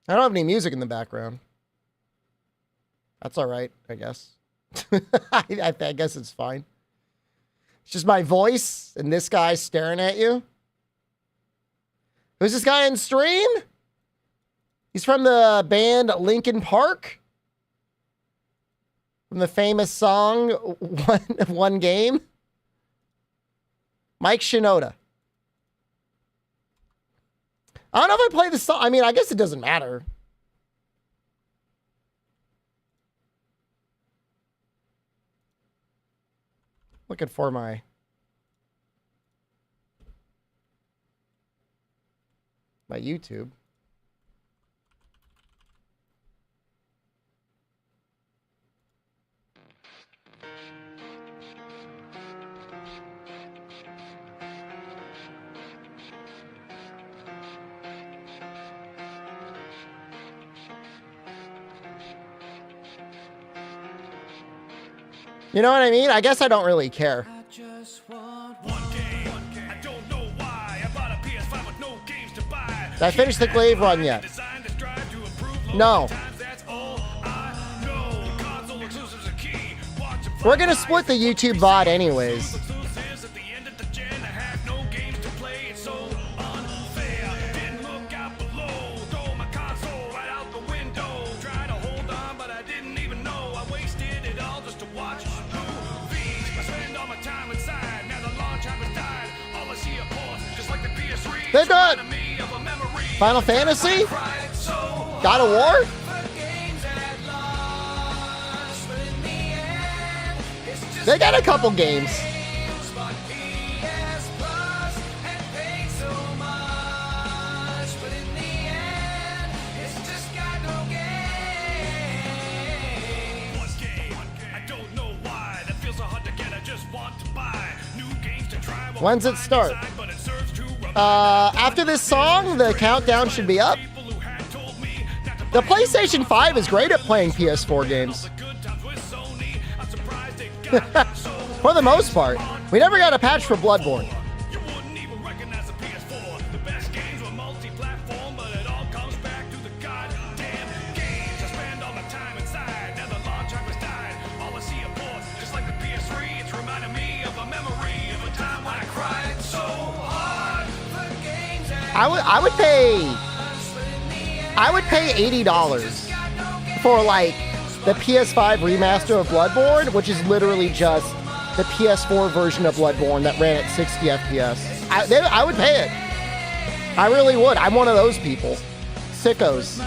I don't have any music in the background. That's all right, I guess. I guess it's fine. It's just my voice and this guy staring at you. Who's this guy in stream? He's from the band Linkin Park. From the famous song, One Game. Mike Shinoda. I don't know if I play the song. I mean, I guess it doesn't matter. Looking for my... YouTube. You know what I mean? I guess I don't really care. Did I finish the Glaive run yet? No. We're gonna split the YouTube VOD anyways. They've got Final Fantasy, God of War. They got a couple games. When's it start? After this song, the countdown should be up. The PlayStation 5 is great at playing PS4 games. For the most part. We never got a patch for Bloodborne. I would pay $80 for like the PS5 remaster of Bloodborne, which is literally just the PS4 version of Bloodborne that ran at 60 FPS. I would pay it. I really would. I'm one of those people. Sickos.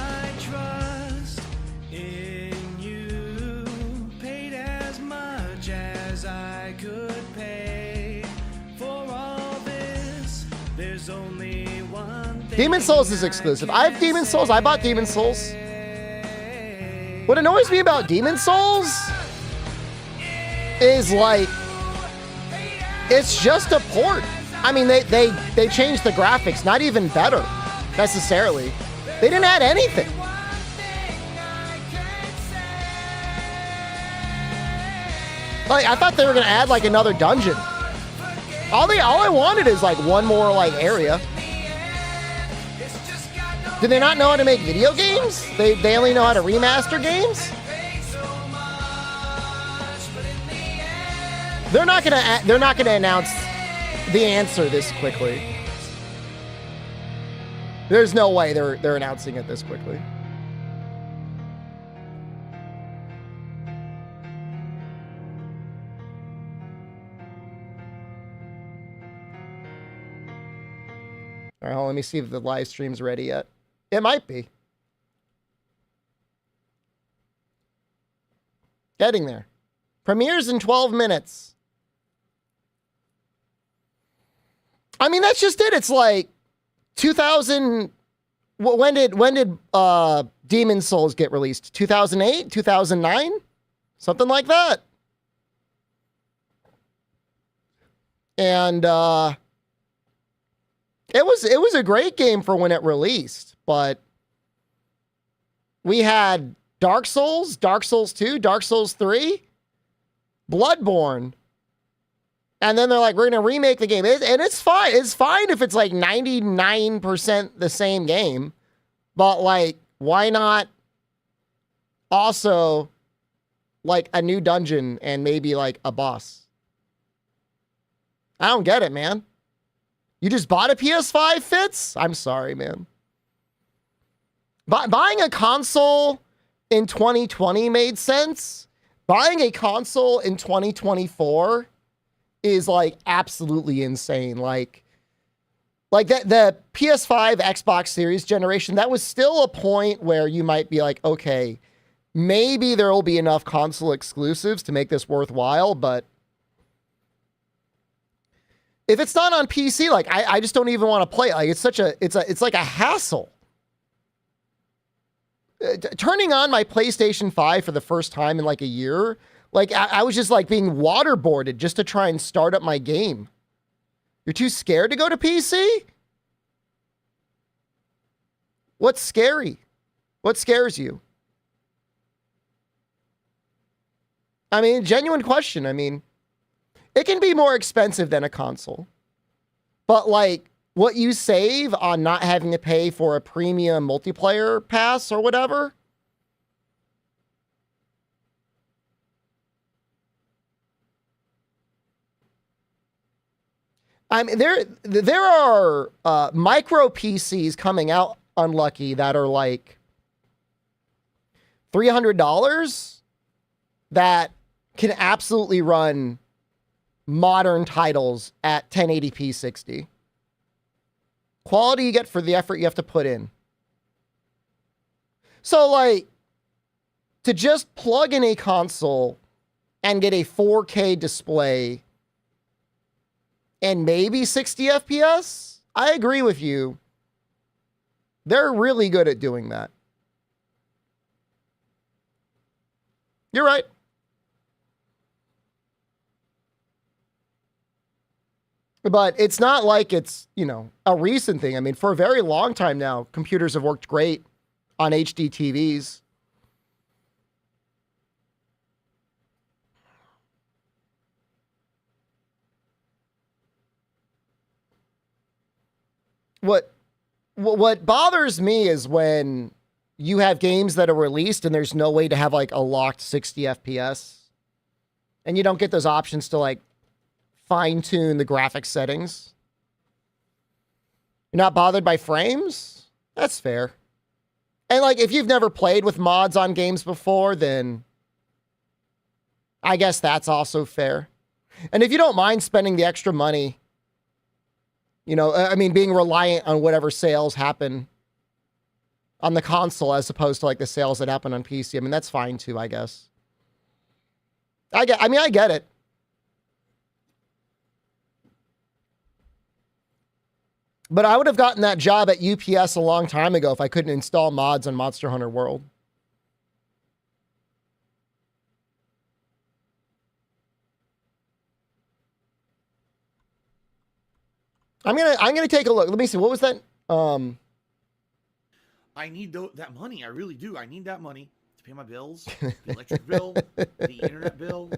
Demon Souls is exclusive. I have Demon Souls. I bought Demon Souls. What annoys me about Demon Souls is like, it's just a port. I mean, they changed the graphics, not even better, necessarily. They didn't add anything. Like, I thought they were gonna add like another dungeon. All I wanted is like one more like area. Do they not know how to make video games? They only know how to remaster games? They're not gonna announce the answer this quickly. There's no way they're announcing it this quickly. All right, let me see if the live stream's ready yet. It might be. Getting there. Premieres in 12 minutes. I mean, that's just it. It's like 2000. When did Demon Souls get released? 2008, 2009, something like that. And it was a great game for when it released, but we had Dark Souls, Dark Souls 2, Dark Souls 3, Bloodborne. And then they're like, we're going to remake the game. And it's fine. It's fine if it's like 99% the same game. But like, Why not also like a new dungeon and maybe like a boss? I don't get it, man. You just bought a PS5, Fitz? I'm sorry, man. Buying a console in 2020 made sense. Buying a console in 2024 is like absolutely insane. Like that, the PS5, Xbox Series generation, that was still a point where you might be like, okay, maybe there will be enough console exclusives to make this worthwhile, but if it's not on PC, like I just don't even want to play it. Like it's like a hassle. Turning on my PlayStation 5 for the first time in like a year, like I was just like being waterboarded just to try and start up my game. You're too scared to go to PC? What's scary? What scares you? I mean, genuine question. I mean, it can be more expensive than a console, but like what you save on not having to pay for a premium multiplayer pass or whatever. I mean, there are micro PCs coming out, Unlucky, that are like $300 that can absolutely run modern titles at 1080p 60. Quality you get for the effort you have to put in. So like, to just plug in a console and get a 4K display and maybe 60 FPS, I agree with you. They're really good at doing that. You're right. But it's not like it's, you know, a recent thing. I mean, for a very long time now, computers have worked great on HD TVs. What bothers me is when you have games that are released and there's no way to have like a locked 60 FPS. And you don't get those options to like fine tune the graphics settings. You're not bothered by frames? That's fair. And like, if you've never played with mods on games before, then I guess that's also fair. And if you don't mind spending the extra money, you know, I mean, being reliant on whatever sales happen on the console as opposed to like the sales that happen on PC, I mean, that's fine too, I guess. I get it. But I would have gotten that job at UPS a long time ago if I couldn't install mods on Monster Hunter World. I'm gonna take a look. Let me see. What was that? I need that money. I really do. I need that money to pay my bills, the electric bill, the internet bill.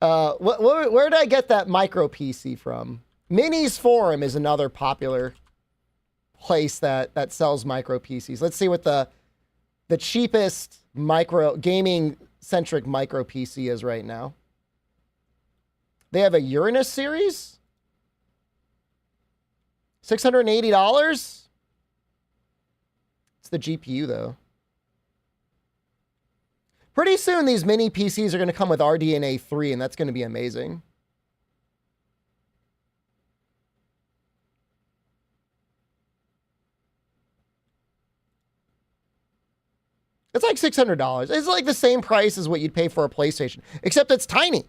Where did I get that micro PC from? Minis Forum is another popular place that sells micro PCs. Let's see what the cheapest micro gaming centric micro PC is right now. They have a Uranus series, $680. It's the GPU though. Pretty soon these mini PCs are going to come with RDNA 3, and that's going to be amazing. It's like $600. It's like the same price as what you'd pay for a PlayStation, except it's tiny.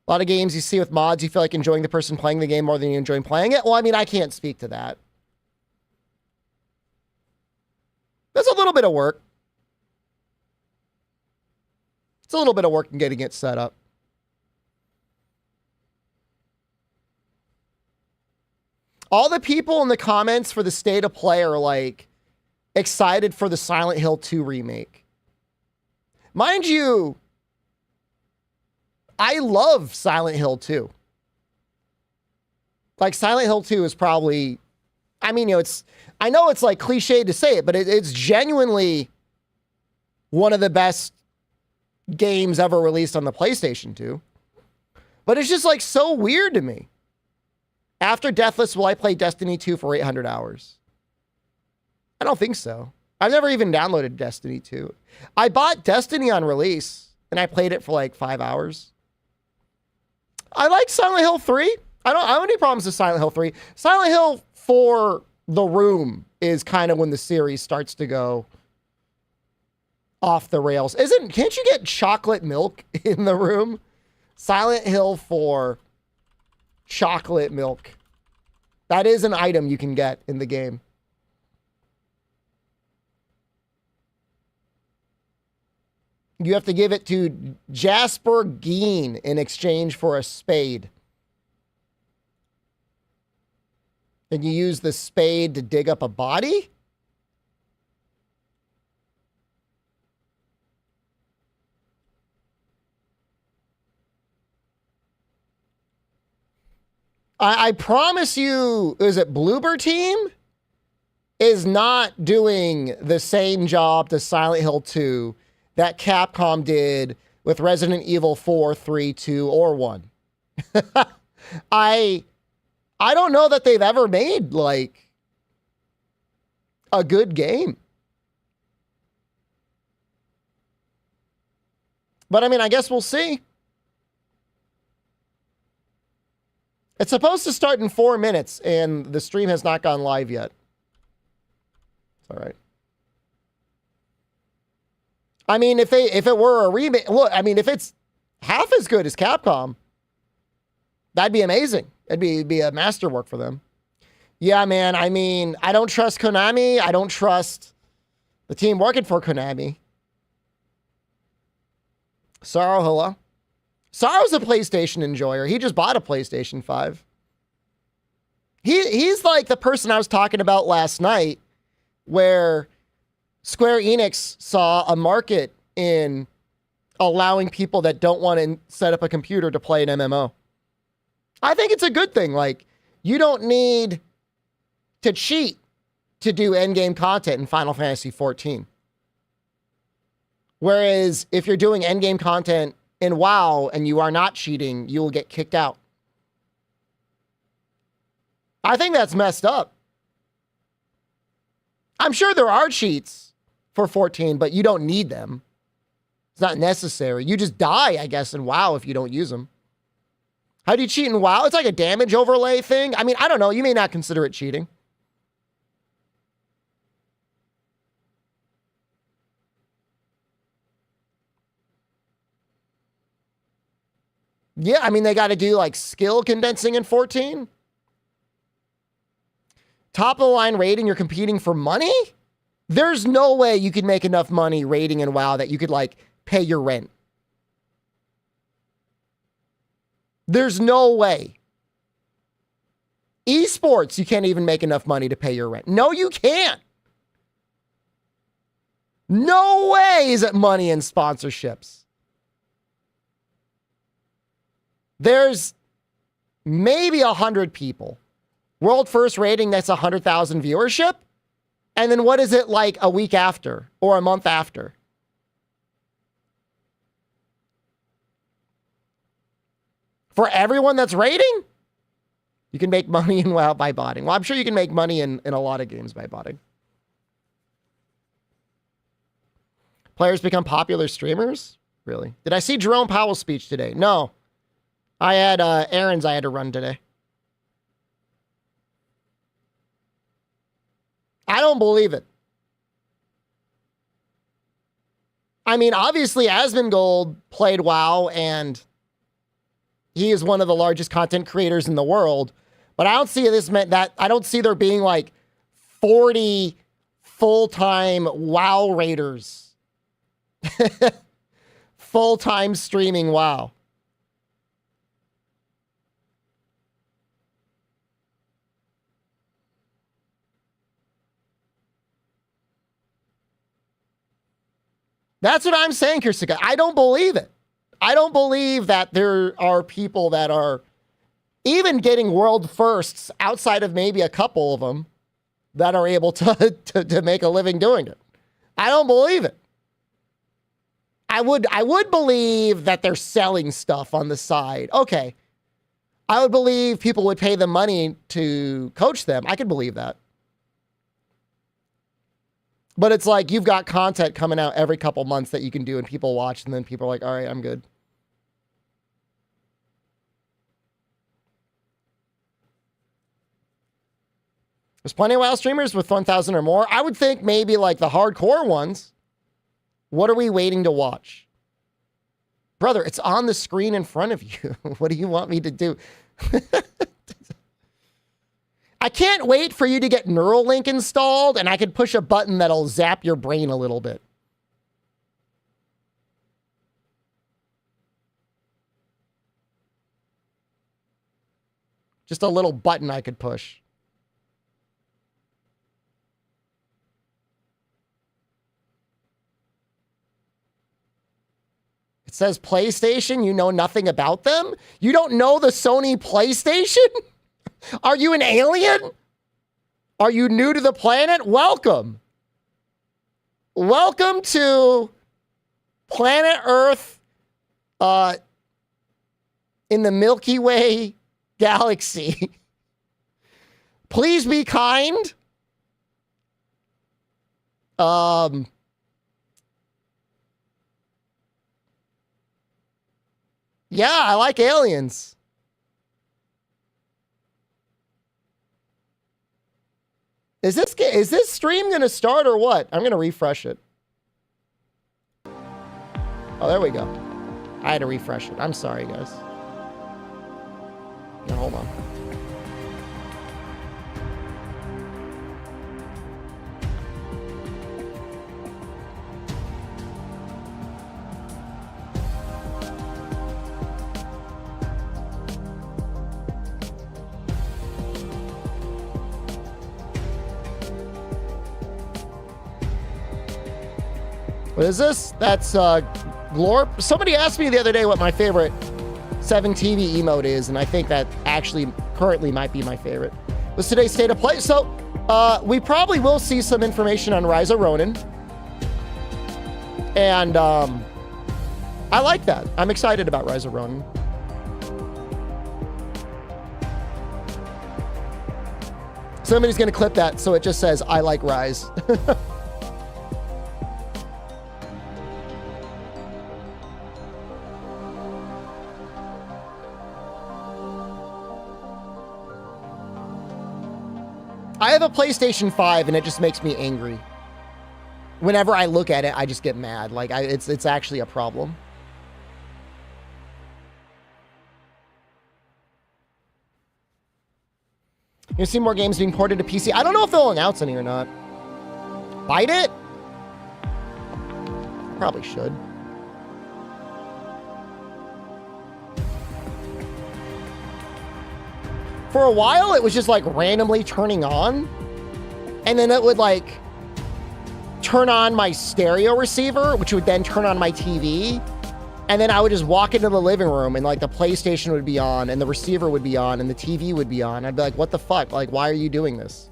A lot of games you see with mods, you feel like enjoying the person playing the game more than you enjoy playing it. Well, I mean, I can't speak to that. That's a little bit of work. It's a little bit of work in getting it set up. All the people in the comments for the State of Play are like excited for the Silent Hill 2 remake. Mind you, I love Silent Hill 2. Like Silent Hill 2 is probably, I mean, I know it's like cliche to say it, but it's genuinely one of the best games ever released on the PlayStation 2. But it's just like so weird to me. After Deathless, will I play Destiny 2 for 800 hours? I don't think so. I've never even downloaded Destiny 2. I bought Destiny on release and I played it for like 5 hours. I like Silent Hill 3. I don't have any problems with Silent Hill 3. Silent Hill 4, The Room, is kind of when the series starts to go off the rails. Can't you get chocolate milk in The Room? Silent Hill 4, chocolate milk. That is an item you can get in the game. You have to give it to Jasper Geen in exchange for a spade. And you use the spade to dig up a body? I promise you, is it Bloober Team? Is not doing the same job to Silent Hill 2 that Capcom did with Resident Evil 4, 3, 2, or 1. I don't know that they've ever made, like, a good game. But, I mean, I guess we'll see. It's supposed to start in 4 minutes, and the stream has not gone live yet. It's all right. I mean, if it were a remake, look, I mean, if it's half as good as Capcom, that'd be amazing. It'd be a masterwork for them. Yeah, man. I mean, I don't trust Konami. I don't trust the team working for Konami. Sorrow, hello. Sorrow's a PlayStation enjoyer. He just bought a PlayStation 5. He's like the person I was talking about last night, where Square Enix saw a market in allowing people that don't want to set up a computer to play an MMO. I think it's a good thing. Like, you don't need to cheat to do endgame content in Final Fantasy XIV. Whereas if you're doing endgame content in WoW and you are not cheating, you will get kicked out. I think that's messed up. I'm sure there are cheats for 14, but you don't need them. It's not necessary. You just die, I guess, in WoW if you don't use them. How do you cheat in WoW? It's like a damage overlay thing. I mean, I don't know. You may not consider it cheating. Yeah, I mean, they got to do like skill condensing in 14. Top of the line rating, you're competing for money? There's no way you could make enough money rating in WoW that you could like pay your rent. There's no way. Esports, you can't even make enough money to pay your rent. No, you can't. No way is it money in sponsorships. There's maybe 100 people. World first rating, that's 100,000 viewership. And then what is it like a week after or a month after? For everyone that's rating, you can make money in WoW by botting. Well, I'm sure you can make money in a lot of games by botting. Players become popular streamers? Really? Did I see Jerome Powell's speech today? No. I had errands I had to run today. I don't believe it. I mean, obviously, Asmongold played WoW, and he is one of the largest content creators in the world. But I don't see this meant that I don't see there being like 40 full-time WoW raiders. Full-time streaming WoW. That's what I'm saying, Kirsika. I don't believe it. I don't believe that there are people that are even getting world firsts outside of maybe a couple of them that are able to make a living doing it. I don't believe it. I would believe that they're selling stuff on the side. Okay. I would believe people would pay them money to coach them. I could believe that. But it's like you've got content coming out every couple months that you can do and people watch and then people are like, all right, I'm good. There's plenty of WoW streamers with 1,000 or more. I would think maybe like the hardcore ones. What are we waiting to watch? Brother, it's on the screen in front of you. What do you want me to do? I can't wait for you to get Neuralink installed and I could push a button that'll zap your brain a little bit. Just a little button I could push. It says PlayStation. You know nothing about them? You don't know the Sony PlayStation? Are you an alien? Are you new to the planet? Welcome. Welcome to planet Earth in the Milky Way galaxy. Please be kind. Yeah, I like aliens. Is this stream going to start or what? I'm going to refresh it. Oh, there we go. I had to refresh it. I'm sorry, guys. Now, hold on. What is this? That's Glorp. Somebody asked me the other day what my favorite 7TV emote is, and I think that actually currently might be my favorite. Was today's state of play. So we probably will see some information on Rise of Ronin. And I like that. I'm excited about Rise of Ronin. Somebody's going to clip that so it just says, I like Rise. I have a PlayStation 5 and it just makes me angry. Whenever I look at it, I just get mad. Like it's actually a problem. You see more games being ported to PC. I don't know if they'll announce any or not. Bite it? Probably should. For a while, it was just like randomly turning on. And then it would like turn on my stereo receiver, which would then turn on my TV. And then I would just walk into the living room and like the PlayStation would be on and the receiver would be on and the TV would be on. I'd be like, what the fuck? Like, why are you doing this?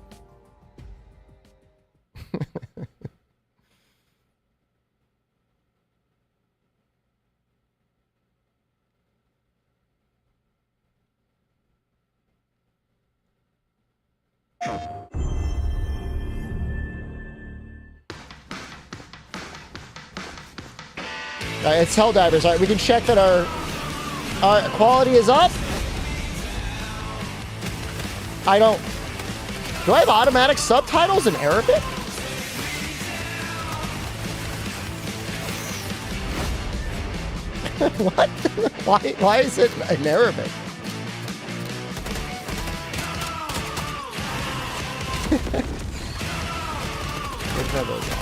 All right, it's Helldivers. All right, we can check that our quality is up. Do I have automatic subtitles in Arabic? What? Why is it in Arabic? Let's have those on.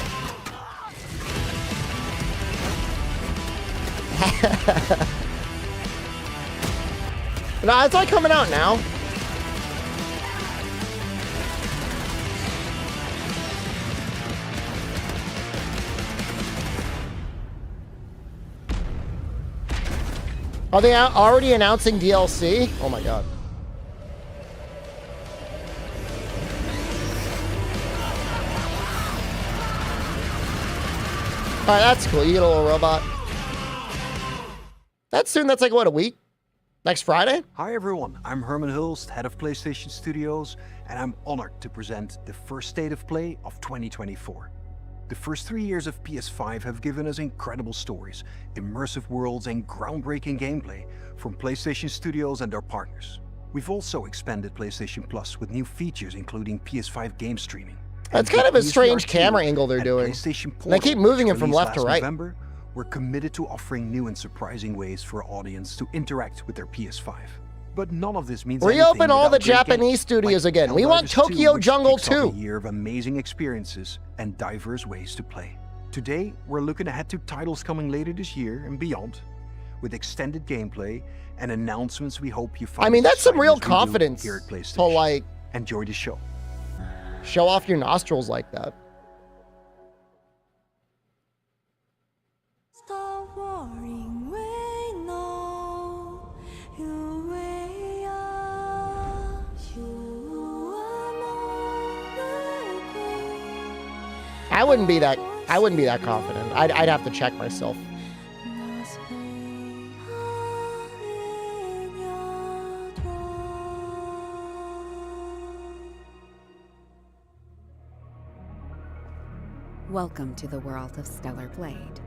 No, it's like coming out now. Are they already announcing DLC? Oh my god. right, that's cool. You get a little robot. That's soon. That's like, what, a week? Next Friday? Hi everyone, I'm Herman Hulst, head of PlayStation Studios, and I'm honored to present the first State of Play of 2024. The first 3 years of PS5 have given us incredible stories, immersive worlds, and groundbreaking gameplay from PlayStation Studios and their partners. We've also expanded PlayStation Plus with new features including PS5 game streaming. That's kind of a strange camera angle they're doing. They keep moving him from left to right. November, we're committed to offering new and surprising ways for our audience to interact with their PS5. But none of this means reopen all the Japanese studios again. We want Tokyo Jungle 2. A year of amazing experiences and diverse ways to play. Today, we're looking ahead to titles coming later this year and beyond, with extended gameplay and announcements we hope you find. I mean, that's some real as we do confidence here at PlayStation. to like enjoy the show. Show off your nostrils like that. Stop worrying, we know you way up. You are more than queen. I wouldn't be that confident. I'd have to check myself. Welcome to the world of Stellar Blade.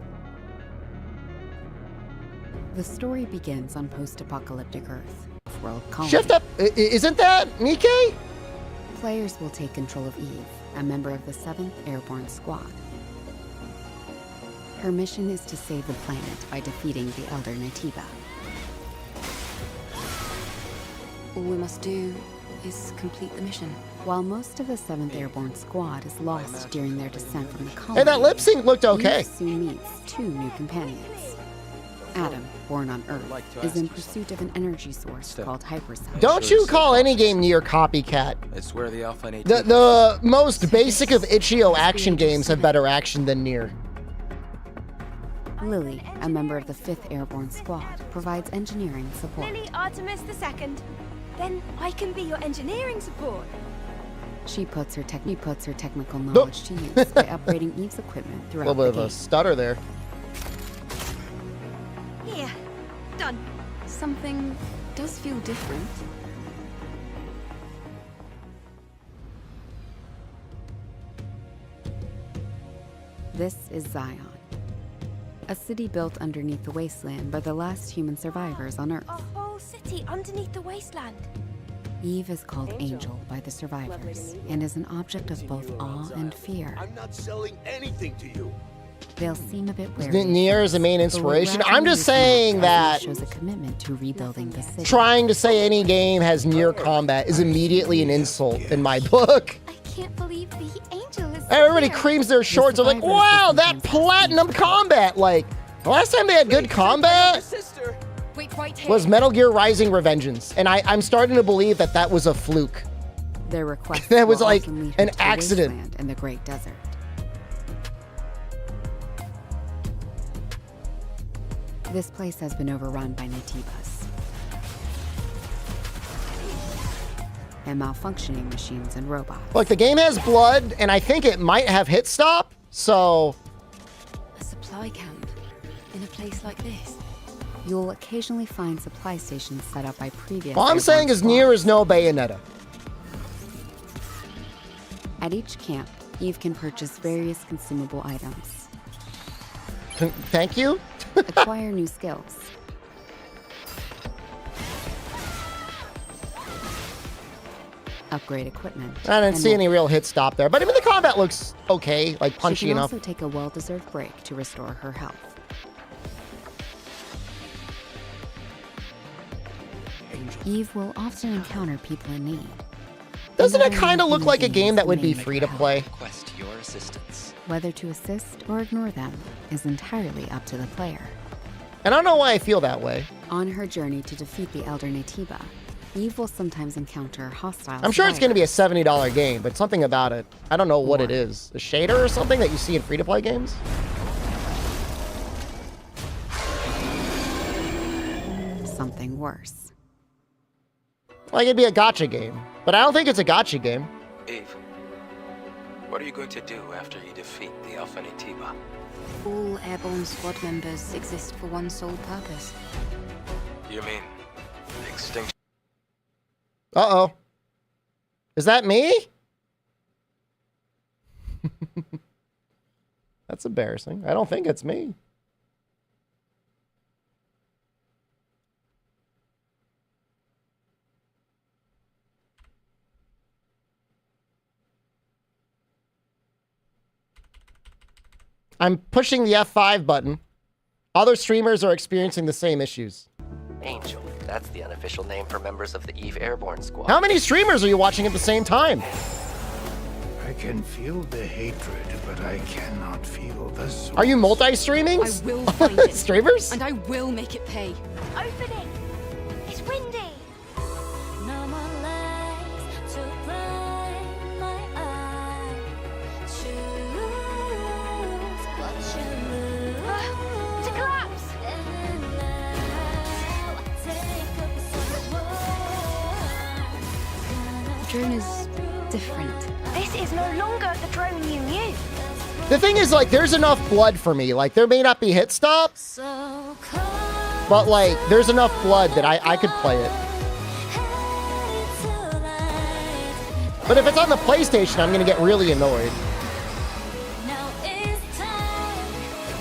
The story begins on post-apocalyptic Earth, world colony. Shift up. Isn't that Nikkei? Players will take control of Eve, a member of the 7th Airborne Squad. Her mission is to save the planet by defeating the Elder Natiba. All we must do is complete the mission. While most of the 7th Airborne Squad is lost during their descent from the colony, Hey, that lip sync looked okay. Eve soon meets 2 new companions. Adam, born on Earth, is in pursuit of an energy source called hyperspace. Don't you call any game near copycat. It's where the Alpha and The most basic of itch.io action games have better action than Nier. Lily, a member of the 5th Airborne Squad, provides engineering support. Lily Artemis II. Then I can be your engineering support. She puts her technical knowledge to use by upgrading Eve's equipment A throughout little the bit of game. a stutter there. Here, done. Something does feel different. This is Zion, a city built underneath the wasteland by the last human survivors on Earth. A whole city underneath the wasteland. Eve is called Angel by the survivors and is an object of both awe and fear. I'm not selling anything to you. They'll seem a bit wary. Nier is the main but what inspiration. Raven I'm just is saying not that shows a commitment to rebuilding the city. trying to say any game has Nier combat is immediately an insult in my book. I can't believe the angel is Everybody here. creams their shorts. They're like, wow, that platinum combat. Like, the last time they had good combat Wait right here. was Metal Gear Rising Revengeance. And I'm starting to believe that that was a fluke. Their request That was will like often lead an her to the accident. wasteland in the Great Desert. This place has been overrun by Natibas and malfunctioning machines and robots. Look, the game has blood, and I think it might have hit stop. So A supply camp in a place like this. You'll occasionally find supply stations set up by previous. all I'm saying is airborne Nier is squads. no Bayonetta. At each camp, Eve can purchase various consumable items, Thank you. acquire new skills, upgrade equipment. I didn't and see more. any real hit stop there, but I mean the combat looks okay, like She punchy can enough. also take a well-deserved break to restore her health. Eve will often encounter people in need. Doesn't it Even kind of when look like a human game that would be beings may free to help. play? Request your assistance. Whether to assist or ignore them is entirely up to the player. And I don't know why I feel that way. On her journey to defeat the Elder Natiba, Eve will sometimes encounter hostile I'm sure it's going to be a survivors. $70 game, but something about it, I don't know what it Or- is. A shader or something that you see in free-to-play games? Something worse. Like it'd be a gotcha game, but I don't think it's a gotcha game. Eve, what are you going to do after you defeat the Alpha Natiba? All airborne squad members exist for one sole purpose. You mean extinction? Uh-oh. Is that me? That's embarrassing. I don't think it's me. I'm pushing the F5 button. Other streamers are experiencing the same issues. Angel. That's the unofficial name for members of the EVE Airborne Squad. How many streamers are you watching at the same time? I can feel the hatred, but I cannot feel the soul. Are you multi-streaming? I will find it. Streamers? And I will make it pay. Opening. It's windy. No more lies to blind my eye. Choose what you lose. To collapse. And now take up some The drone is different. This is no longer the drone you knew. The thing is, like, there's enough blood for me. Like, there may not be hit stop, so cold. but, like, there's enough blood that I could play it. But if it's on the PlayStation, I'm going to get really annoyed. Now it's time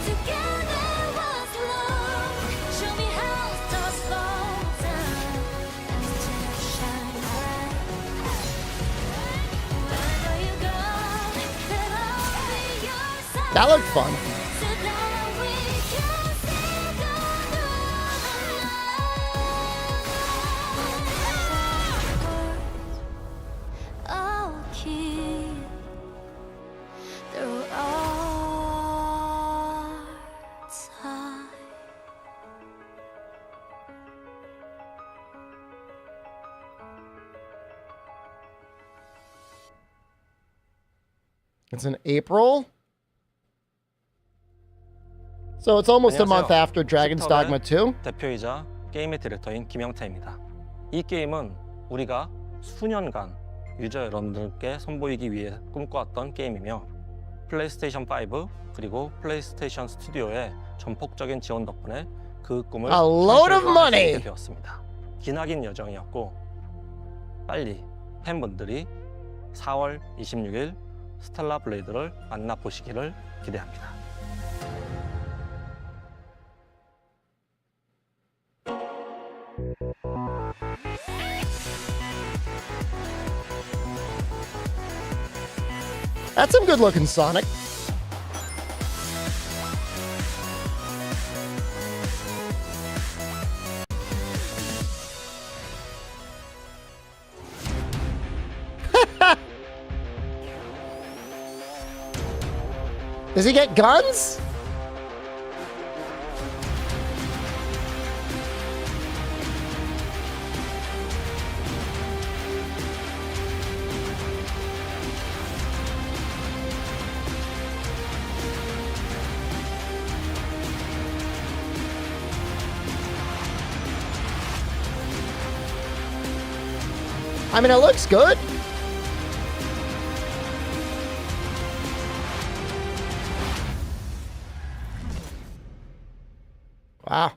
together once more. Show me how stars fall down and still shine bright. Wherever you go, then I'll be your side. That looked fun. So that we can see the light. I'll keep through our time. It's in April. So it's almost a month after Dragon's Dogma 2. 대표이자 게임의 디렉터인 김영태입니다. 이 게임은 우리가 수년간 유저 여러분들께 선보이기 위해 꿈꿔왔던 게임이며 플레이스테이션 5 그리고 플레이스테이션 스튜디오의 전폭적인 지원 덕분에 그 꿈을 A load of 현실화할 수 money. 있게 되었습니다. 기나긴 여정이었고 빨리 팬분들이 4월 26일 스텔라 블레이드를 만나보시기를 기대합니다. That's some good looking Sonic. Does he get guns? I mean, it looks good. Wow.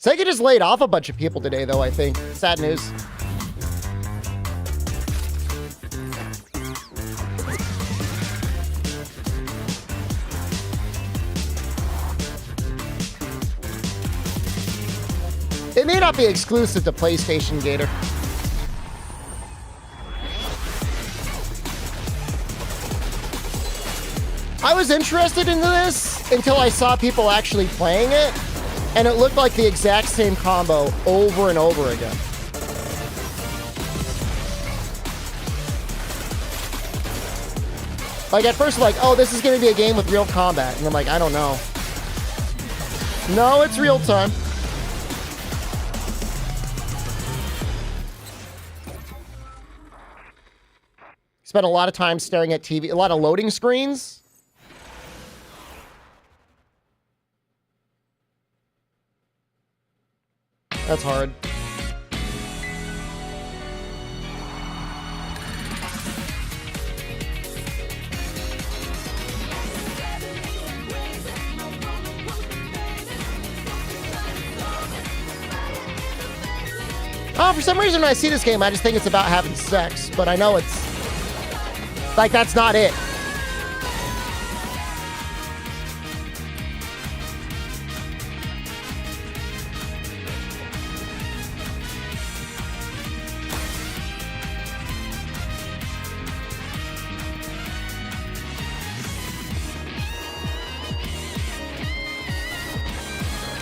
Sega just laid off a bunch of people today, though, I think. Sad news. It may not be exclusive to PlayStation, Gator. I was interested in this until I saw people actually playing it, and it looked like the exact same combo over and over again. Like, at first, like, oh, this is going to be a game with real combat. And I'm like, I don't know. No, it's real time. Spent a lot of time staring at TV, a lot of loading screens. That's hard. Oh, for some reason when I see this game, I just think it's about having sex, but I know it's like that's not it.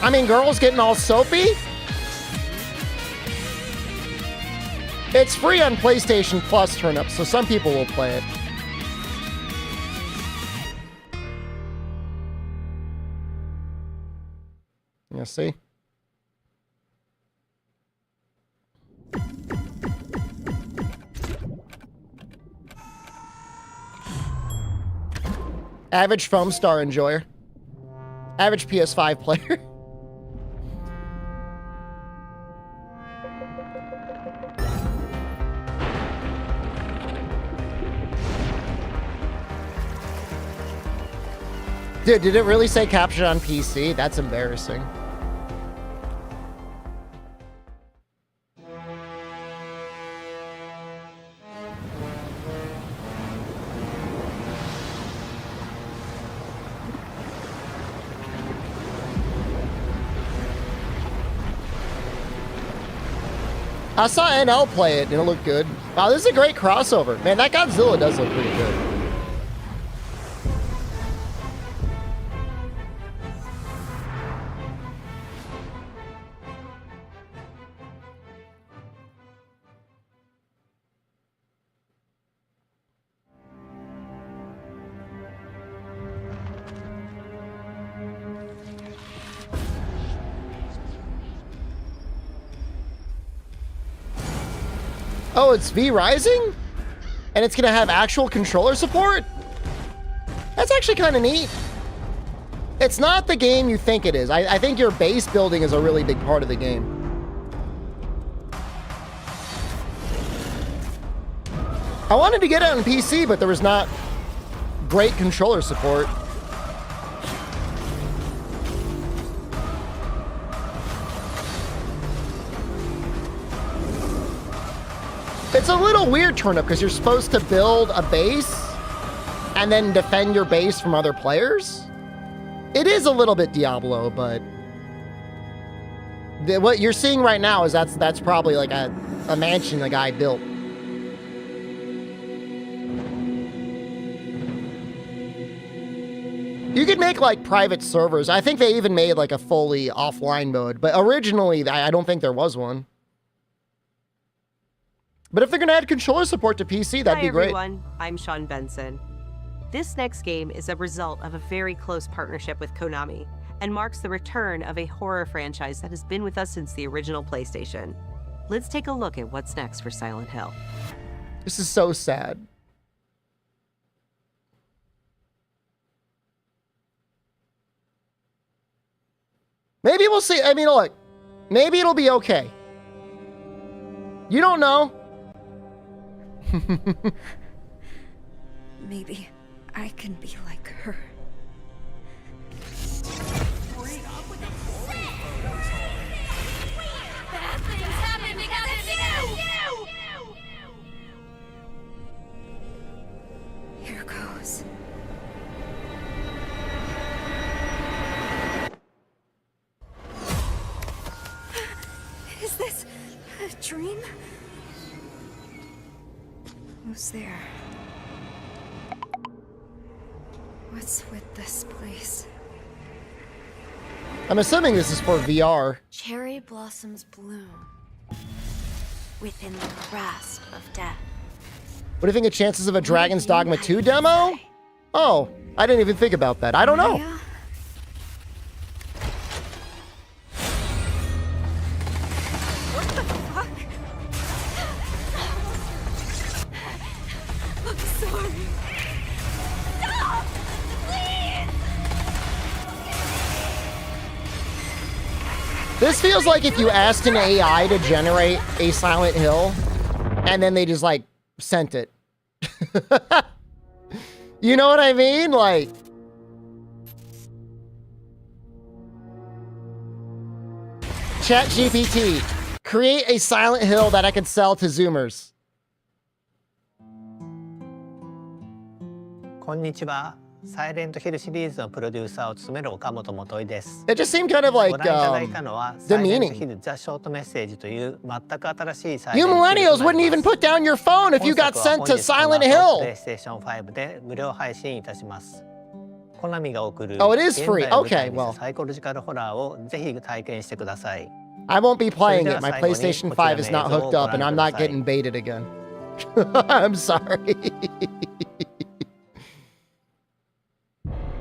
I mean, girls getting all soapy? It's free on PlayStation Plus Turnip, so some people will play it. You see? Average Foam Star enjoyer. Average PS5 player. Dude, did it really say captured on PC? That's embarrassing. I saw NL play it and it looked good. Wow, this is a great crossover. Man, that Godzilla does look pretty good. Oh, it's V Rising? And it's gonna have actual controller support? That's actually kind of neat. It's not the game you think it is. I think your base building is a really big part of the game. I wanted to get it on PC, but there was not great controller support. It's a little weird Turnip because you're supposed to build a base and then defend your base from other players. It is a little bit Diablo, but what you're seeing right now is that's probably like a mansion the guy built. You could make like private servers. I think they even made like a fully offline mode, but originally I don't think there was one. But if they're gonna add controller support to PC, that'd be great. Hi everyone, I'm Sean Benson. This next game is a result of a very close partnership with Konami and marks the return of a horror franchise that has been with us since the original PlayStation. Let's take a look at what's next for Silent Hill. This is so sad. Maybe we'll see. I mean, look, maybe it'll be okay. You don't know. Maybe I can be like her. Here goes. Is this a dream? Who's there? What's with this place? I'm assuming this is for VR. Cherry blossoms bloom within the grasp of death. What do you think of chances of a Dragon's Dogma 2 demo? Oh, I didn't even think about that. I don't know. Yeah. What the fuck? I'm sorry. Stop! Please! This feels like if you asked an AI to generate a Silent Hill, and then they just like sent it. You know what I mean? Like, ChatGPT, Create a Silent Hill that I could sell to Zoomers. こんにちは。サイレントヒルシリーズのプロデューサーを務める岡本元井です。It just seemed kind of like ご覧いただいたのは、サイレントヒ demeaning. ルザ・ショートメッセージという全く新しいサイ You レントヒル millennials とな wouldn't りま even す。 put down your phone if you 本 got 作は sent 本 to 日この Silent 後 Hill. PlayStation 5で無料配信いたします。コナミが送る Oh, it is 現 free. 代を舞 Okay, 台にした well. サイコロジカルホラーをぜひ体験してください。 I won't be playing it. My それでは最後に PlayStation こちらの 5 is not 映像を hooked up and ご I'm 覧 not ください。 getting baited again. I'm sorry.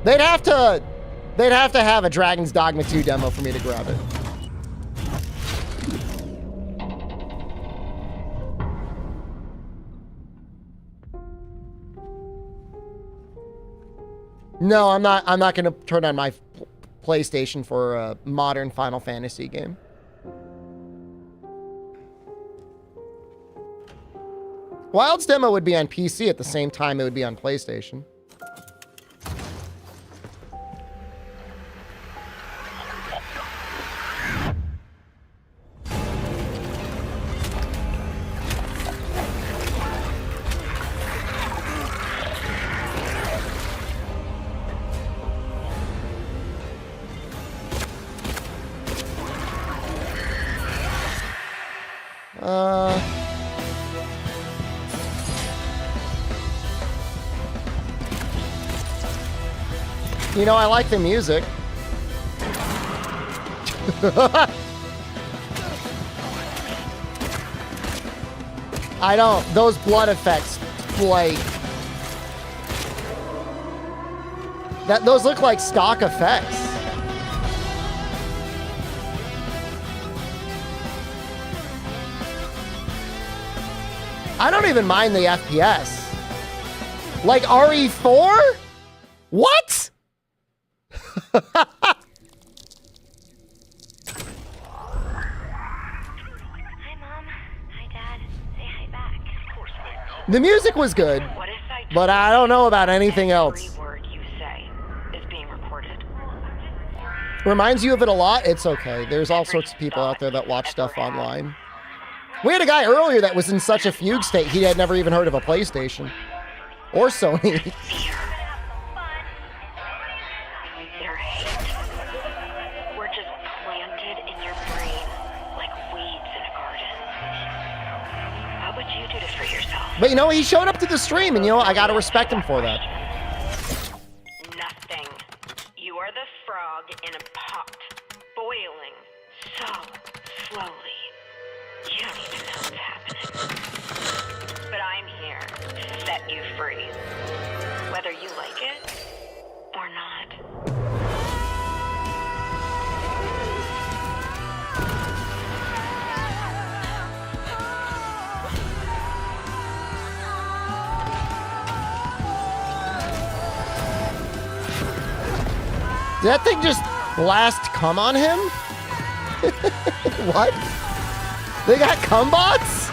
They'd have to have a Dragon's Dogma 2 demo for me to grab it. No, I'm not going to turn on my PlayStation for a modern Final Fantasy game. Wild's demo would be on PC at the same time it would be on PlayStation. You know, I like the music. I don't. Those blood effects, like... Those look like stock effects. I don't even mind the FPS. Like RE4? What? Hi, Mom. Hi, Dad. Say hi back. Of course I know. The music was good, What if I but I don't know about anything else. every word you say is being recorded? Reminds you of it a lot? It's okay. There's all sorts of people out there that watch stuff online. We had a guy earlier that was in such a fugue state he had never even heard of a PlayStation. Or Sony. Their hate. We're just planted in your brain like weeds in a garden. What would you do to free yourself? But you know, he showed up to the stream and you know, I gotta respect him for that. Nothing. You are the frog in a pot, boiling so slowly. You don't even know what's happening. But I'm here to set you free. Whether you like it or not. Did that thing just blast cum on him? What? They got cum bots?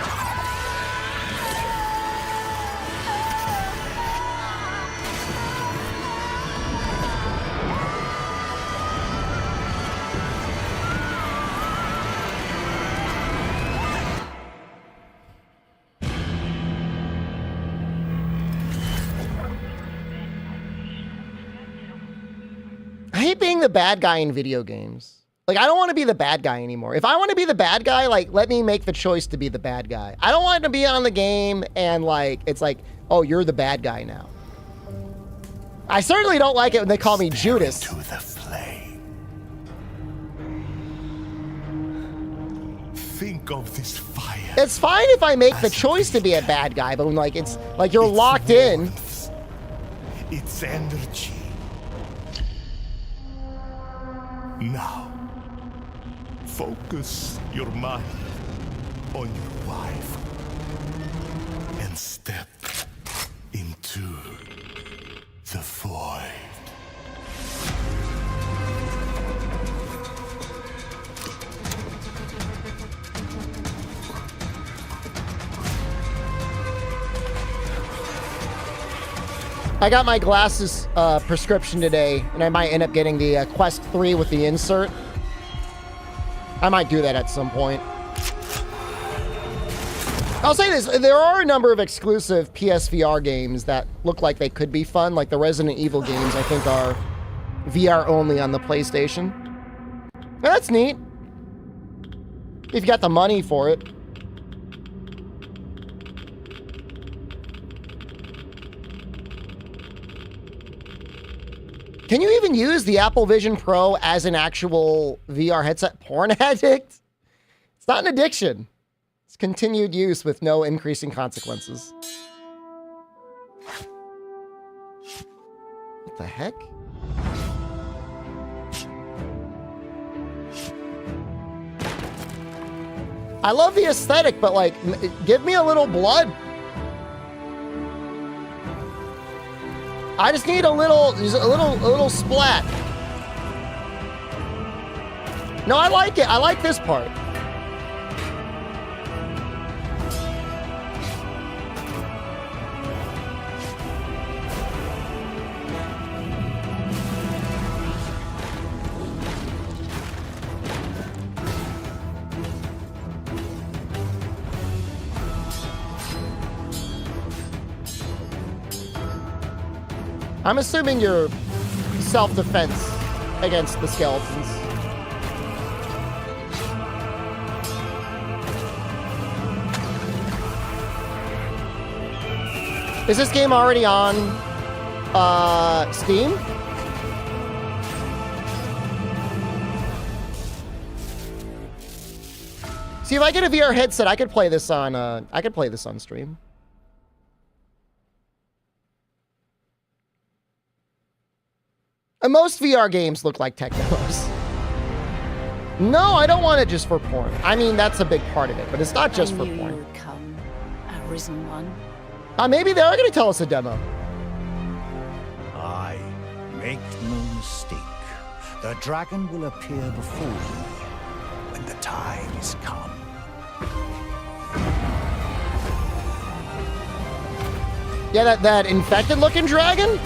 I hate being the bad guy in video games. Like, I don't want to be the bad guy anymore. If I want to be the bad guy, like, let me make the choice to be the bad guy. I don't want to be on the game and, like, it's like, oh, you're the bad guy now. I certainly don't like it when they call me Judas. To the flame. Think of this fire. It's fine if I make the choice to be a bad guy, but when, like, it's like you're locked in. Its energy. Now, focus your mind on your wife and step into the void. I got my glasses prescription today, and I might end up getting the Quest 3 with the insert. I might do that at some point. I'll say this, there are a number of exclusive PSVR games that look like they could be fun, like the Resident Evil games I think are VR only on the PlayStation. That's neat. If you got the money for it. Can you even use the Apple Vision Pro as an actual VR headset? Porn addict? It's not an addiction. It's continued use with no increasing consequences. What the heck? I love the aesthetic, but like, give me a little blood. I just need a little splat. No, I like it. I like this part. I'm assuming you're self-defense against the skeletons. Is this game already on Steam? See, if I get a VR headset, I could play this on stream. And most VR games look like tech demos. No, I don't want it just for porn. I mean, that's a big part of it, but it's not just for porn. You would come, a risen one. Maybe they are going to tell us a demo. I make no mistake. The dragon will appear before you when the time is come. Yeah, that infected-looking dragon?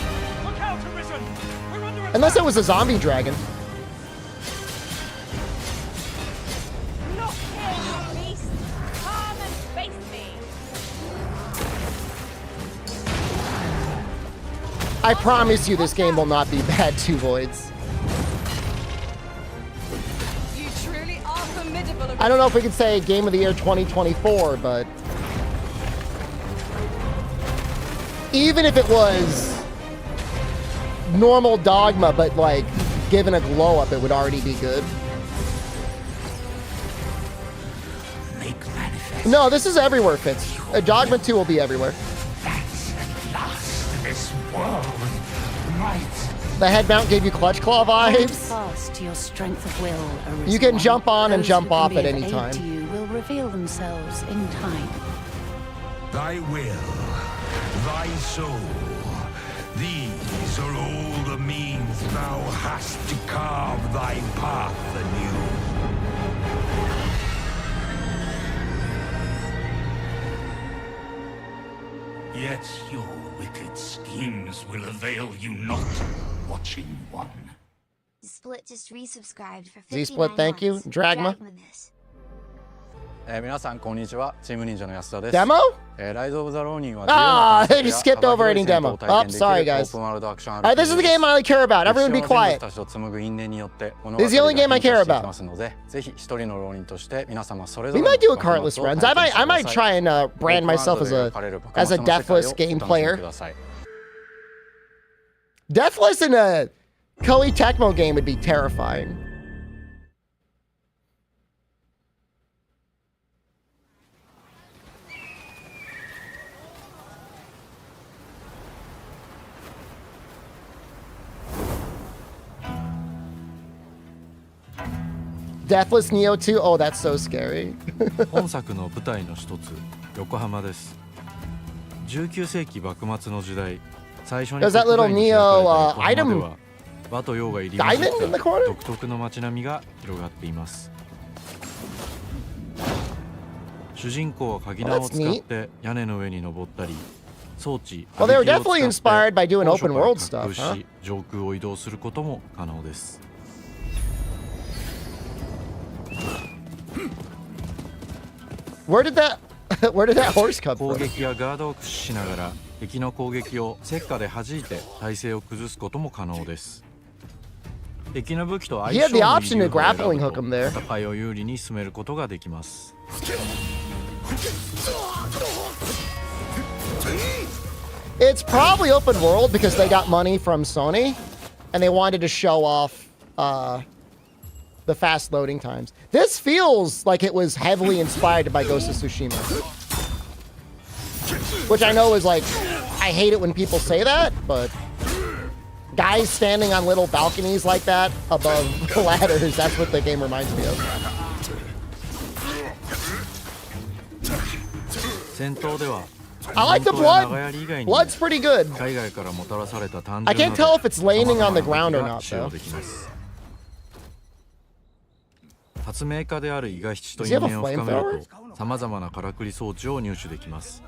Unless it was a zombie dragon. Look here, you beast! Come and face me! I promise you this game will not be bad, Two Voids. You truly are formidable. I don't know if we could say Game of the Year 2024, but even if it was normal Dogma, but like given a glow up, it would already be good. No, this is everywhere, Fitz. Dogma 2 will be everywhere. This world might. The head mount gave you clutch claw Hold vibes. fast to your strength of will, Arisen You can one. jump on and Those jump who can off be at of any aid time. to you will reveal themselves in time. Thy will, thy soul, these are all the means thou hast to carve thy path anew. Yet your wicked schemes will avail you not, watching one. Split just resubscribed for 59 Z-Split, thank you. months. Dragma. Dragma. 皆さんこんにちは。チーム忍者の安田です。 Demo? ライズオブザローニンは Ah, they just skipped over any demo. Oh, sorry, guys. Alright, this is the game I care about. Everyone be quiet. This is the only game I care about. We might do a cartless runs. I might try and brand myself as a Deathless game player. Deathless in a Koei Tecmo game would be terrifying. Deathless Neo 2? Oh, that's so scary. 本作の舞台の一つ、横浜です。19世紀幕末の時代、最初に There's that little Neo item 和と洋が入り混じ diamond in the った corner? 独特の街並みが広がっています。主人公は鍵縄を使って屋根の上に登ったり、装置 Well, they were definitely inspired by doing open world stuff, huh? 上空を移動することも可能です。 Where did that... Where did that horse come 攻 from? 撃やガードを駆使しながら敵の攻撃を石火で弾いて体勢を崩すことも可能です。敵の武器と相 He 性 had the のいい option 流 to 派を grappling 選 hook ぶ him there. と戦いを有利に進めることができます。It's probably open world because they got money from Sony, and they wanted to show off the fast loading times. This feels like it was heavily inspired by Ghost of Tsushima, which I know is like, I hate it when people say that, but guys standing on little balconies like that above ladders, that's what the game reminds me of. 戦闘では I like the blood. Blood's pretty good. 海外からもたらされた単 I 純 can't な tell if it's landing on the ground or が not, 使用 though. できます。発明家である伊賀七と Does he 因 have a 縁を深める flamethrower? と様々なからくり装置を入手できます。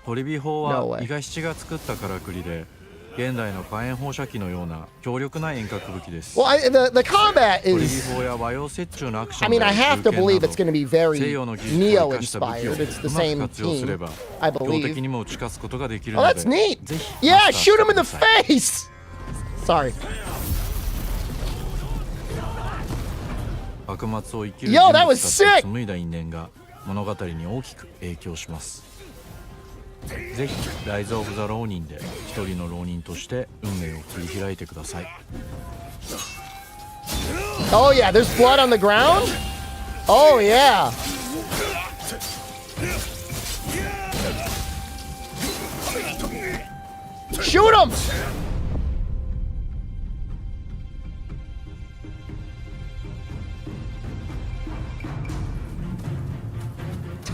トリビ砲 No は way. 伊賀七が作ったからくりで現代の火炎放射器のような強力な遠隔武器です。 Well, the combat トリビ is... 砲や和洋折衷のアクショ I ン mean, で I have to 銃剣な believe ど it's going to be very 西洋の技術を生かした武器を Neo-inspired. It's the うまく same 活用すれ team, ば I 標 believe. 的にも打ち勝つことができる Oh, の that's で neat. ぜひ Yeah, マスター shoot him in the してください。 face. Sorry. 幕末を生きる Yo, 人 that 物 was たち sick. と紡いだ因縁が物語に大きく影響します。ぜひライズ・オブ・ザ・浪人で一人の浪人として運命を切り開いてください。 Oh, yeah, there's blood on the ground? Oh, yeah. Shoot him!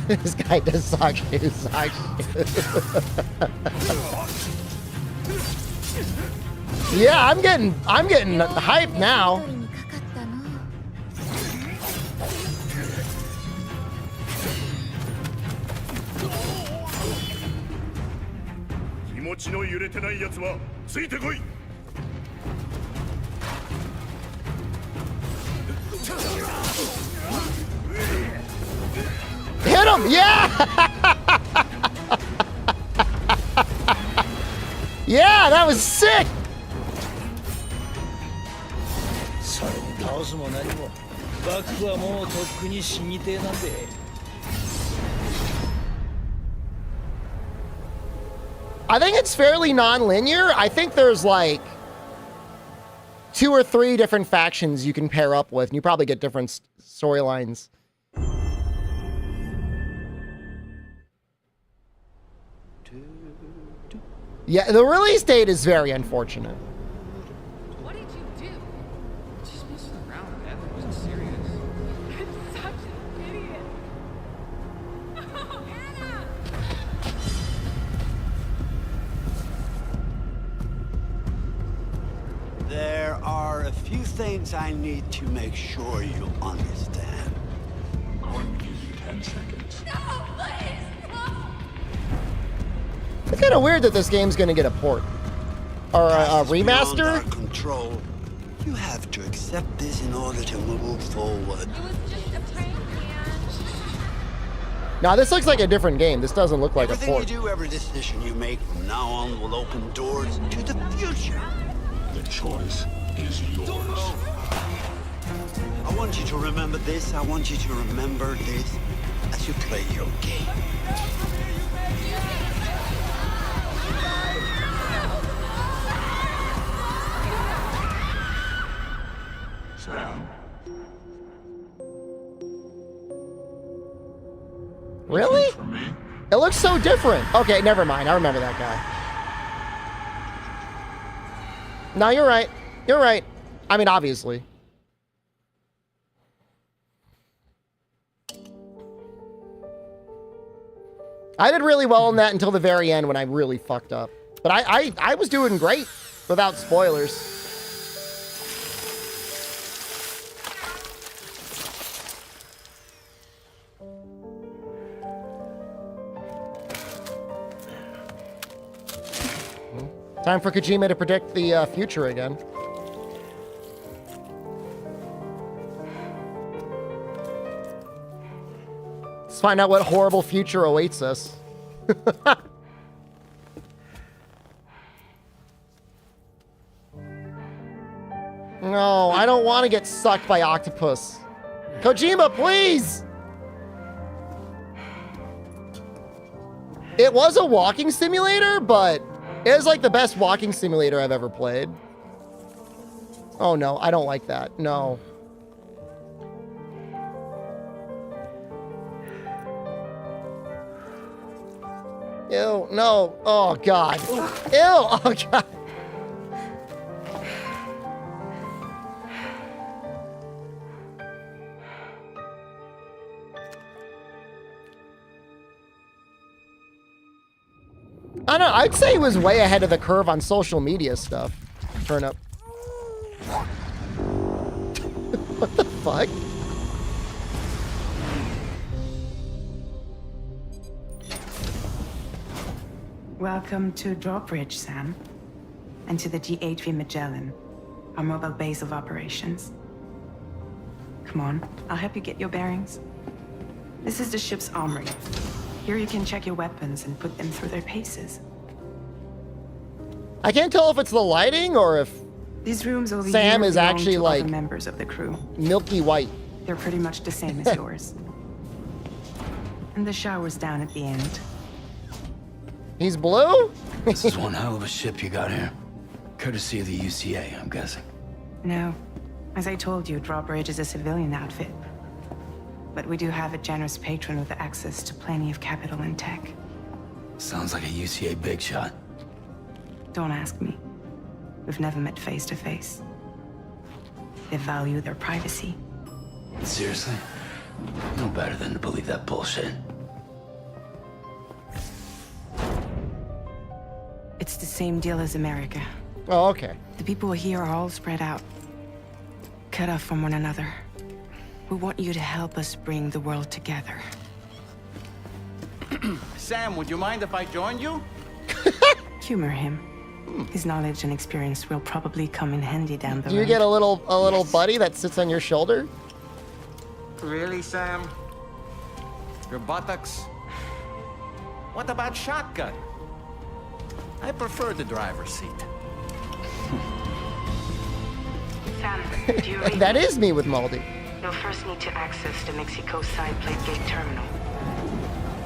This guy does sock shoes, sock shoes. Yeah, I'm getting hyped now. 気持ちの揺れてないやつはついてこい。 Hit him! Yeah! Yeah, that was sick! それに倒すも何もバックはもうとっくに死にてえなんで。 I think it's fairly non-linear. I think there's like 2 or 3 different factions you can pair up with, and you probably get different storylines. Yeah, the release date is very unfortunate. What did you do? Just messing around, man. It wasn't serious. I'm such an idiot. Oh, Anna! There are a few things I need to make sure you understand. I'll give you 10 seconds. No, please! No! It's kind of weird that this game's going to get a port. Or a Beyond remaster? our control. You have to accept this in order to move forward. It was just a prank, man. Now, this looks like a different game. This doesn't look like a Everything port. you do, every decision you make from now on will open doors to the future. The choice is yours. I want you to remember this. I want you to remember this as you play your game. Sam. Really? It looks so different. Okay, never mind. I remember that guy. No, you're right. You're right. I mean, obviously. I did really well in that until the very end when I really fucked up. But I was doing great without spoilers. Time for Kojima to predict the future again. Let's find out what horrible future awaits us. No, I don't want to get sucked by octopus. Kojima, please! It was a walking simulator, but it was like the best walking simulator I've ever played. Oh no, I don't like that. No. Ew, no. Oh god. Ew, oh god. I don't know, I'd say he was way ahead of the curve on social media stuff. Turn up. What the fuck? Welcome to Drawbridge, Sam. And to the GHV Magellan, our mobile base of operations. Come on, I'll help you get your bearings. This is the ship's armory. Here you can check your weapons and put them through their paces. I can't tell if it's the lighting or if These rooms over Sam here is belong actually to like other members of the crew. milky white. They're pretty much the same as yours. And the shower's down at the end. He's blue? This is one hell of a ship you got here. Courtesy of the UCA, I'm guessing. No. As I told you, Drawbridge is a civilian outfit. But we do have a generous patron with access to plenty of capital and tech. Sounds like a UCA big shot. Don't ask me. We've never met face to face. They value their privacy. Seriously? No better than to believe that bullshit. It's the same deal as America. Oh, okay. The people here are all spread out, cut off from one another. We want you to help us bring the world together. Sam, would you mind if I joined you? Humor him. His knowledge and experience will probably come in handy down the Do road. you get a little buddy that sits on your shoulder? Really, Sam? Your buttocks? What about shotgun? I prefer the driver's seat. Sam, do you read That me? is me with Moldy. You'll first need to access the Mexico side plate gate terminal.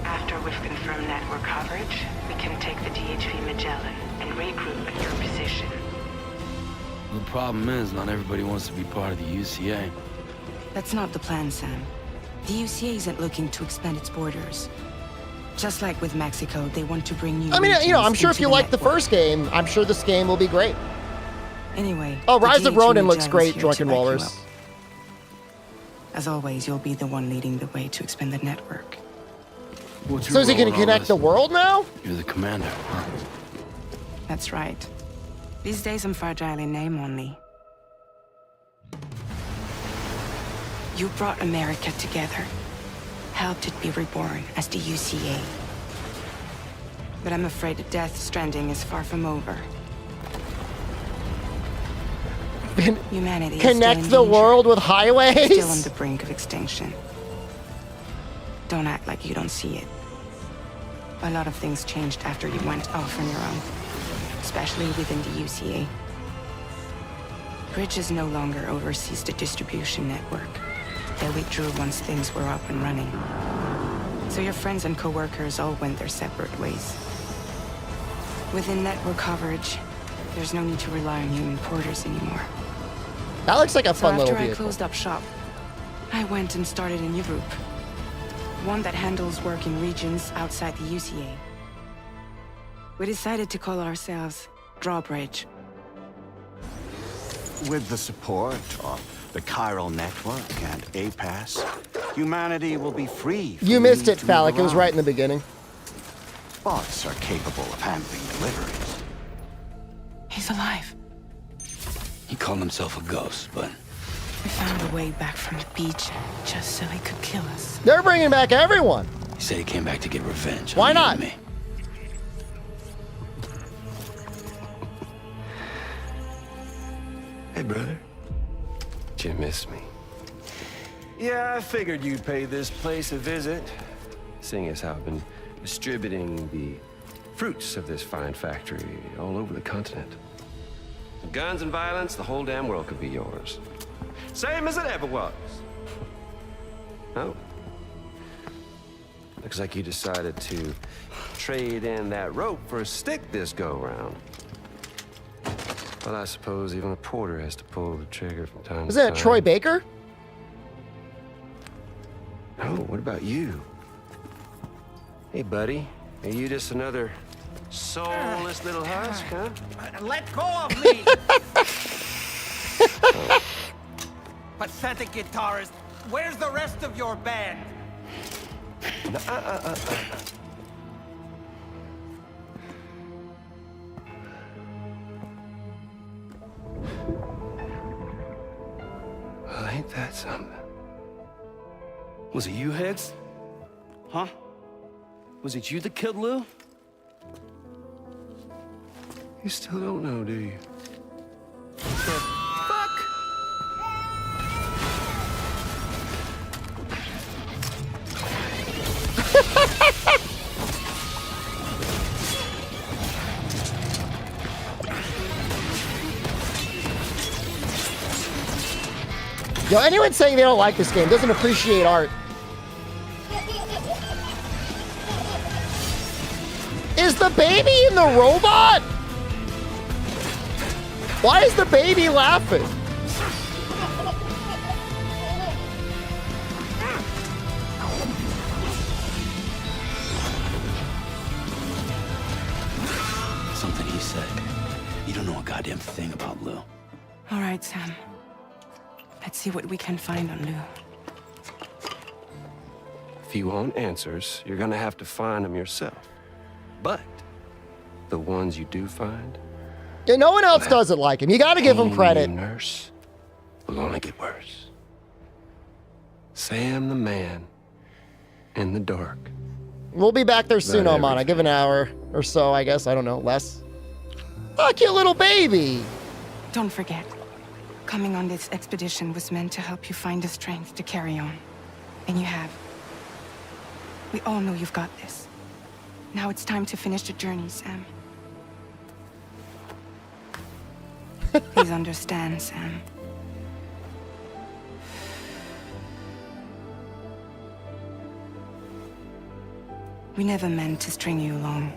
After we've confirmed network coverage, we can take the DHV Magellan and regroup at your position. The problem is, not everybody wants to be part of the UCA. That's not the plan, Sam. The UCA isn't looking to expand its borders. Just like with Mexico, they want to bring new I mean, you know, I'm regions sure if into you the like the network. first game, I'm sure this game will be great. Anyway. Oh, the Rise of DHV Ronin looks Magellan's great, here Drunken to back you Walrus. up. As always, you'll be the one leading the way to expand the network. What's your So is he role going in to all connect this? the world now? You're the commander, huh? That's right. These days I'm fragile in name only. You brought America together, helped it be reborn as the UCA. But I'm afraid that Death Stranding is far from over. Humanity is Connect still in the danger, world with highways? still on the brink of extinction. Don't act like you don't see it. A lot of things changed after you went off on your own, especially within the UCA. Bridges no longer oversees the distribution network. They withdrew once things were up and running. So your friends and co-workers all went their separate ways. Within network coverage, there's no need to rely on human porters anymore. That looks like a So fun little after I vehicle. closed up shop, I went and started a new group. One that handles work in regions outside the UCA. We decided to call ourselves Drawbridge. With the support of the Chiral Network and APAS, humanity will be free. You from missed need it, to Phallic. move It was around. right in the beginning. Bots are capable of handling deliveries. He's alive. He called himself a ghost, but We found a way back from the beach just so he could kill us. They're bringing back everyone. he said he came back to get revenge. Why on you not? and me. Hey, brother. Did you miss me? Yeah, I figured you'd pay this place a visit. seeing as how I've been distributing the fruits of this fine factory all over the continent. Guns and violence, the whole damn world could be yours. Same as it ever was. Oh. Looks like you decided to trade in that rope for a stick this go-round. Well, I suppose even a porter has to pull the trigger from time to time. Is that Troy Baker? Oh, what about you? Hey, buddy. Are you just another soulless little husk, huh? Let go of me! Pathetic guitarist. Where's the rest of your band? Well, ain't that something? Was it you, Heads? Huh? Was it you that killed Lou? You still don't know, do you? Yo, anyone saying they don't like this game doesn't appreciate art. Is the baby in the robot? Why is the baby laughing? Something he said. You don't know a goddamn thing about Lou. All right, Sam. Let's see what we can find on Lou. If you want answers, you're gonna have to find them yourself. But the ones you do find, yeah, no one else does it like him. You got to give him credit. Nurse will only get worse. Sam the man in the dark. We'll be back there soon, Not Oman. I give an hour or so, I guess. I don't know, less. Oh, cute little baby. Don't forget, coming on this expedition was meant to help you find the strength to carry on. And you have. We all know you've got this. Now it's time to finish the journey, Sam. Please understand, Sam. We never meant to string you along.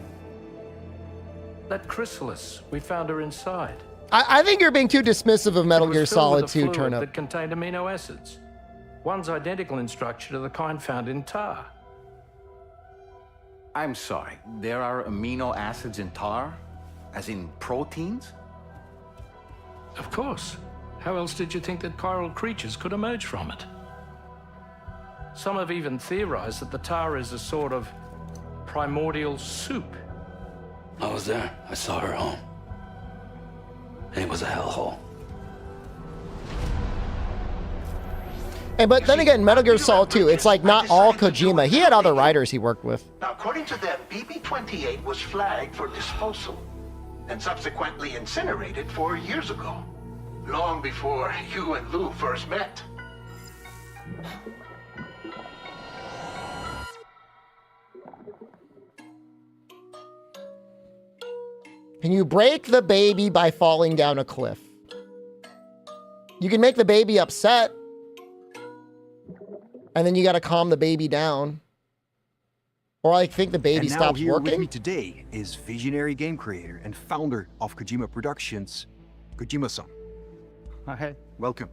That chrysalis, we found her inside. I think you're being too dismissive of Metal It Gear was filled Solid with a 2, fluid Turnip. that contained amino acids. One's identical in structure to the kind found in tar. I'm sorry, there are amino acids in tar? As in proteins? Of course. How else did you think that chiral creatures could emerge from it? Some have even theorized that the tar is a sort of primordial soup. I was there. I saw her home. And it was a hellhole. Hey, but then again, Metal Gear Solid 2, it's like not all Kojima. He had other writers he worked with. Now, according to them, BB-28 was flagged for disposal and subsequently incinerated 4 years ago, long before you and Lou first met. Can you break the baby by falling down a cliff? You can make the baby upset. And then you got to calm the baby down. Or I think the baby stops here working. With me today is visionary game creator and founder of Kojima Productions, Kojima-san. Hi, welcome.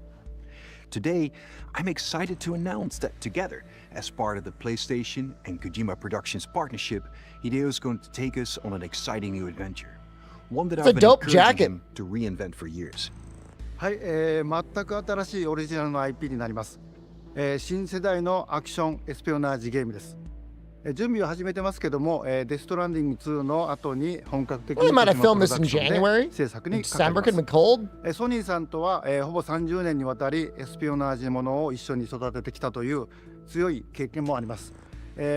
Today, I'm excited to announce that together, as part of the PlayStation and Kojima Productions partnership, Hideo is going to take us on an exciting new adventure. One that It's I've a been dope encouraging jacket. him to reinvent for years. はい、全く新しいオリジナルの IP になります。新世代のアクションエスペオナージゲームです。準備を始めてますけども、デストランディング2の後に本格的 Well, に they might have プロ filmed ダ this ク in ション January. で制作に In かかり December ま could す have been cold. ソニーさんとは、ほぼ30年にわたりエスペオナージものを一緒に育ててきたという強い経験もあります。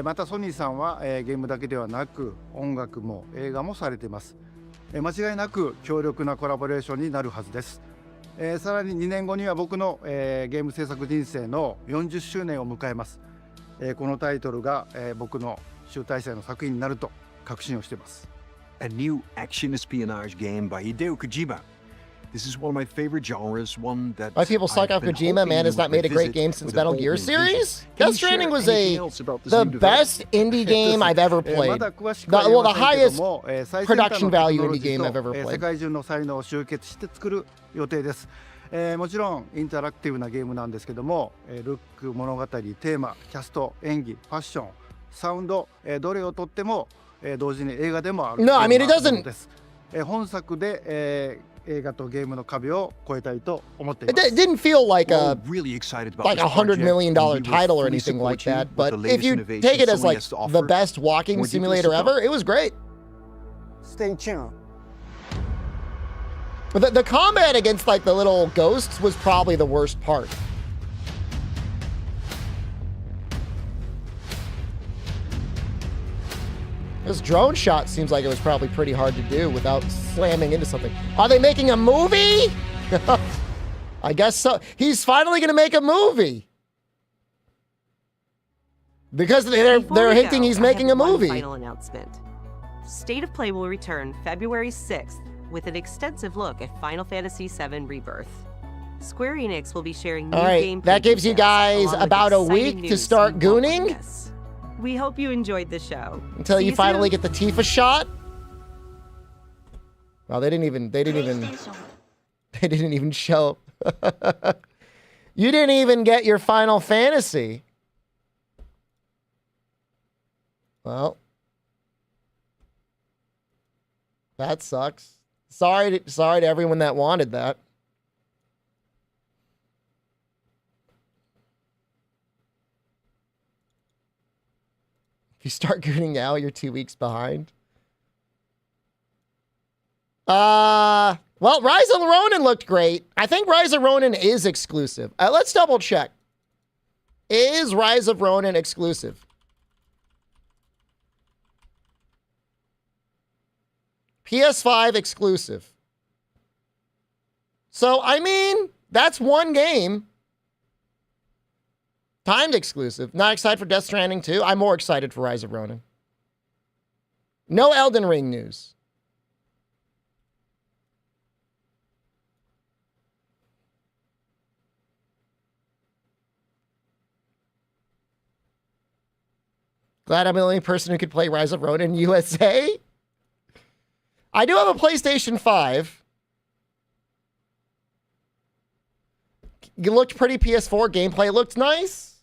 またソニーさんは、ゲームだけではなく音楽も映画もされています。間違いなく強力なコラボレーションになるはずです。さらに2年後には僕の、ゲーム制作人生の40周年を迎えます。このタイトルが、僕の集大成の作品になると確信をしています。A new action espionage game by Hideo Kojima. This is one of my favorite genres, one that Why people suck off Kojima? Man has not made a great game since Metal Gear series. Death Stranding was the best indie game I've ever played. The highest production value indie game I've ever played. 世界中の才能を集結して作る予定です。もちろんインタラクティブなゲームなんですけども、ルック、物語、テーマ、キャスト、演技、ファッション、サウンド、どれをとっても、同時に映画でもある。No, I mean it doesn't. 本作で、映画とゲームの壁を越えたいと思っています。It didn't feel like a really excited about like $100 million title or anything like that, but if you take it as like the best walking simulator ever, it was great. Stay tuned. But the combat against like the little ghosts was probably the worst part. This drone shot seems like it was probably pretty hard to do without slamming into something. Are they making a movie? I guess so. He's finally going to make a movie. Because they're hinting he's making a movie. Final announcement. State of Play will return February 6th with an extensive look at Final Fantasy VII Rebirth. Square Enix will be sharing new game. That gives you guys about a week to start gooning. We hope you enjoyed the show. Until you finally get the Tifa shot. Well, they didn't even show. You didn't even get your Final Fantasy. Well, that sucks. Sorry to everyone that wanted that. If you start gooning now, you're 2 weeks behind. Well, Rise of Ronin looked great. I think Rise of Ronin is exclusive. Let's double check. Is Rise of Ronin exclusive? PS5 exclusive. So, I mean, that's one game. Timed exclusive. Not excited for Death Stranding 2. I'm more excited for Rise of Ronin. No Elden Ring news. Glad I'm the only person who could play Rise of Ronin USA. I do have a PlayStation 5. It looked pretty PS4. Gameplay looked nice.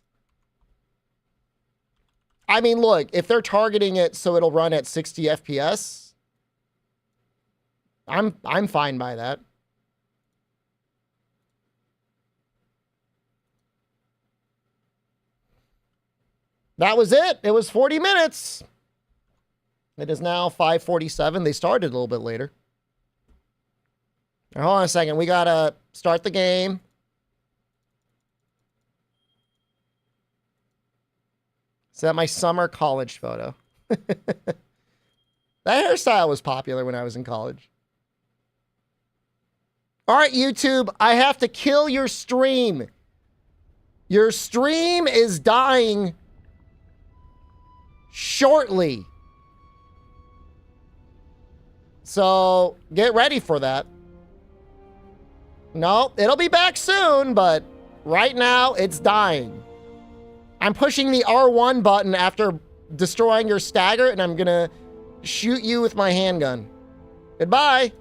I mean, look, if they're targeting it so it'll run at 60 FPS, I'm fine by that. That was it. It was 40 minutes. It is now 5:47. They started a little bit later. Now, hold on a second. We got to start the game. Is that my summer college photo? That hairstyle was popular when I was in college. All right, YouTube, I have to kill your stream. Your stream is dying shortly. So get ready for that. No, it'll be back soon, but right now it's dying. I'm pushing the R1 button after destroying your stagger, and I'm gonna shoot you with my handgun. Goodbye.